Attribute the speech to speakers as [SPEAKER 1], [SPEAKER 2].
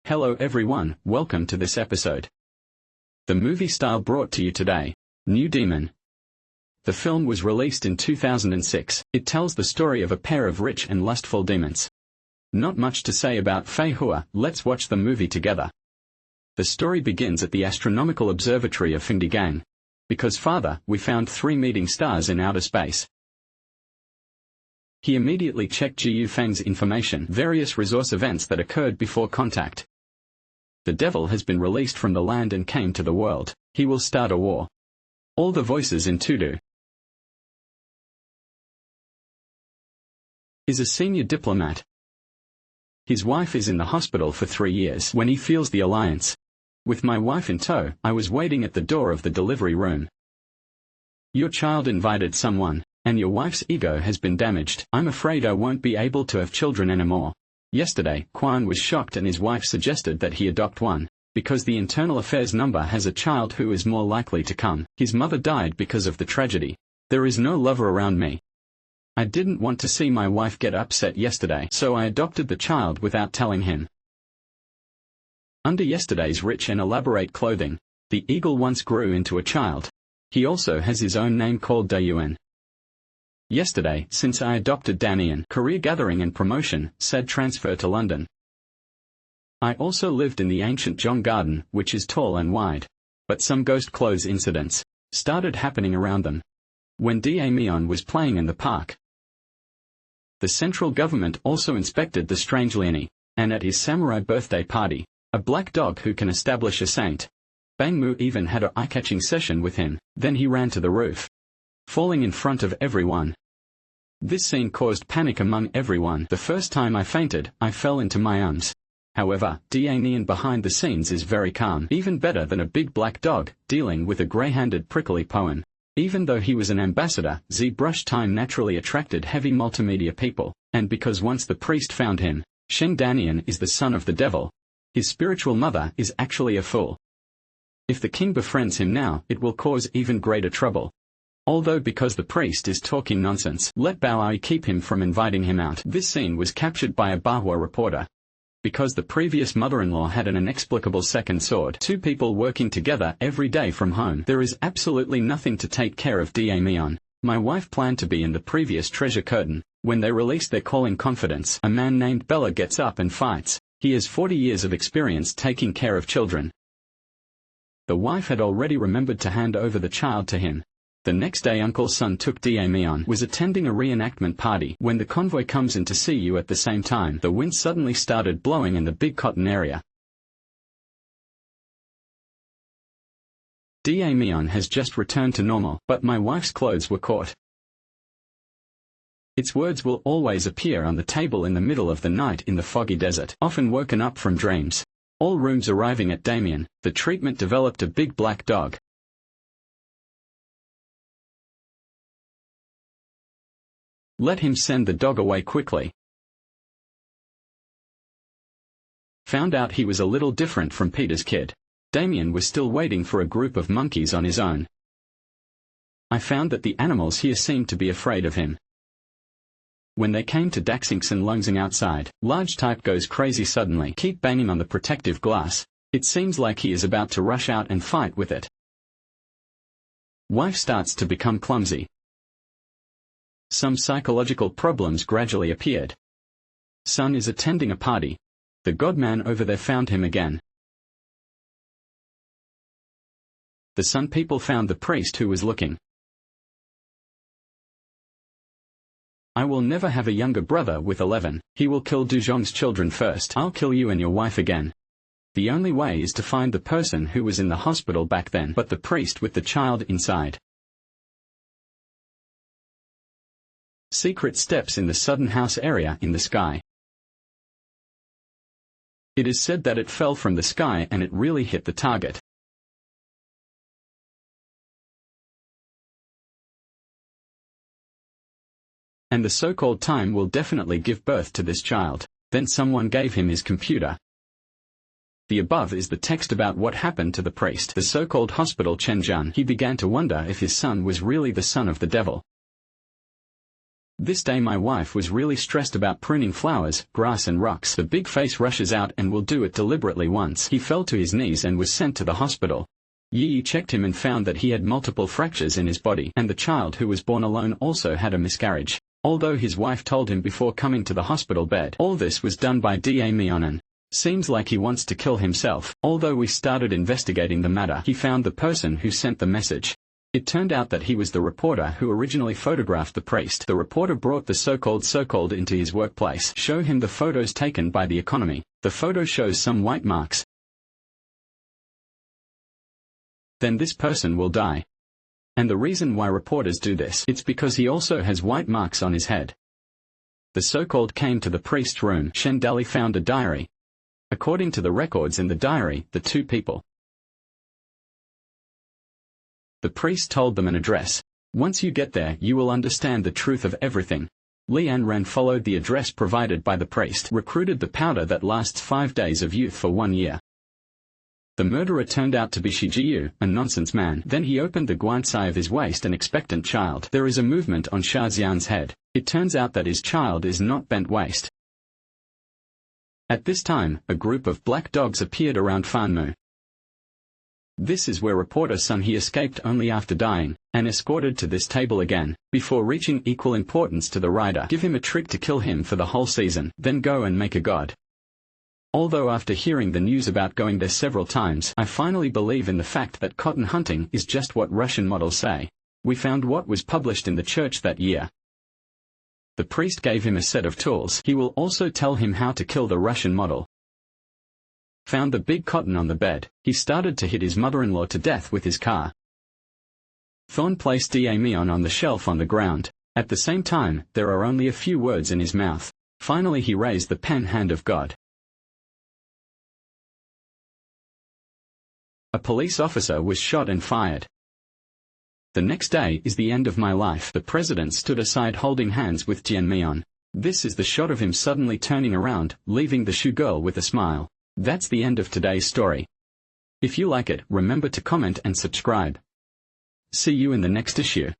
[SPEAKER 1] Hello everyone, welcome to this episode. The movie style brought to you today, New Demon. The film was released in 2006. It tells the story of a pair of rich and lustful demons. Not much to say about Fei Hua, let's watch the movie together. The story begins at the astronomical observatory of Fengdigang. Because father, we found 3 meeting stars in outer space. He immediately checked Jiu Feng's information, various resource events that occurred before contact. The devil has been released from the land and came to the world. He will start a war. All the voices in Tudu is a senior diplomat. His wife is in the hospital for 3 years when he feels the alliance. With my wife in tow, I was waiting at the door of the delivery room. Your child invited someone, and your wife's ego has been damaged. I'm afraid I won't be able to have children anymore. Yesterday, Quan was shocked and his wife suggested that he adopt one, because the internal affairs number has a child who is more likely to come. His mother died because of the tragedy. There is no lover around me. I didn't want to see my wife get upset yesterday, so I adopted the child without telling him. Under yesterday's rich and elaborate clothing, the eagle once grew into a child. He also has his own name called Dayuan. Yesterday, since I adopted Danian, career gathering and promotion, said transfer to London. I also lived in the ancient Zhong Garden, which is tall and wide. But some ghost clothes incidents started happening around them. When Damian was playing in the park, the central government also inspected the strange Liani, and at his samurai birthday party, a black dog who can establish a saint. Bang Mu even had an eye-catching session with him, then he ran to the roof, falling in front of everyone. This scene caused panic among everyone. The first time I fainted, I fell into my arms. However, Danian behind the scenes is very calm, even better than a big black dog, dealing with a grey-handed prickly poem. Even though he was an ambassador, ZBrush Time naturally attracted heavy multimedia people, and because once the priest found him, Sheng Danian is the son of the devil. His spiritual mother is actually a fool. If the king befriends him now, it will cause even greater trouble. Although because the priest is talking nonsense, let Bao keep him from inviting him out. This scene was captured by a Bahua reporter. Because the previous mother-in-law had an inexplicable second sword, 2 people working together every day from home, there is absolutely nothing to take care of Damian. My wife planned to be in the previous treasure curtain. When they released their call in confidence, a man named Bella gets up and fights. He has 40 years of experience taking care of children. The wife had already remembered to hand over the child to him. The next day Uncle's son took Damian was attending a reenactment party. When the convoy comes in to see you at the same time, the wind suddenly started blowing in the big cotton area. Damian has just returned to normal, but my wife's clothes were caught. Its words will always appear on the table in the middle of the night in the foggy desert, often woken up from dreams. All rooms arriving at Damian, the treatment developed a big black dog. Let him send the dog away quickly. Found out he was a little different from Peter's kid. Damian was still waiting for a group of monkeys on his own. I found that the animals here seemed to be afraid of him. When they came to Daxingson Lungsing outside, large type goes crazy suddenly. Keep banging on the protective glass. It seems like he is about to rush out and fight with it. Wife starts to become clumsy. Some psychological problems gradually appeared. Son is attending a party. The godman over there found him again. The Sun people found the priest who was looking. I will never have a younger brother with 11. He will kill Duzhong's children first. I'll kill you and your wife again. The only way is to find the person who was in the hospital back then, but the priest with the child inside. Secret steps in the Sudden House area in the sky. It is said that it fell from the sky and it really hit the target. And the so-called time will definitely give birth to this child. Then someone gave him his computer. The above is the text about what happened to the priest. The so-called hospital Chen Zhan. He began to wonder if his son was really the son of the devil. This day my wife was really stressed about pruning flowers, grass and rocks. The big face rushes out and will do it deliberately once. He fell to his knees and was sent to the hospital. Yi checked him and found that he had multiple fractures in his body, and the child who was born alone also had a miscarriage. Although his wife told him before coming to the hospital bed, all this was done by Da Mionan. Seems like he wants to kill himself. Although we started investigating the matter, he found the person who sent the message. It turned out that he was the reporter who originally photographed the priest. The reporter brought the so-called into his workplace. Show him the photos taken by the economy. The photo shows some white marks. Then this person will die. And the reason why reporters do this, it's because he also has white marks on his head. The so-called came to the priest's room. Shendali found a diary. According to the records in the diary, the two people. The priest told them an address. Once you get there, you will understand the truth of everything. Lian Ren followed the address provided by the priest, recruited the powder that lasts 5 days of youth for 1 year. The murderer turned out to be Shi Jiyu, a nonsense man. Then he opened the guansai of his waist, an expectant child. There is a movement on Sha Xian's head. It turns out that his child is not bent waist. At this time, a group of black dogs appeared around Fanmu. This is where reporter Sun He escaped only after dying, and escorted to this table again, before reaching equal importance to the rider. Give him a trick to kill him for the whole season, then go and make a god. Although after hearing the news about going there several times, I finally believe in the fact that cotton hunting is just what Russian models say. We found what was published in the church that year. The priest gave him a set of tools. He will also tell him how to kill the Russian model. Found the big cotton on the bed. He started to hit his mother-in-law to death with his car. Thorn placed Da Mion on the shelf on the ground. At the same time, there are only a few words in his mouth. Finally he raised the pen hand of God. A police officer was shot and fired. The next day is the end of my life. The president stood aside holding hands with Jian Mion. This is the shot of him suddenly turning around, leaving the shoe girl with a smile. That's the end of today's story. If you like it, remember to comment and subscribe. See you in the next issue.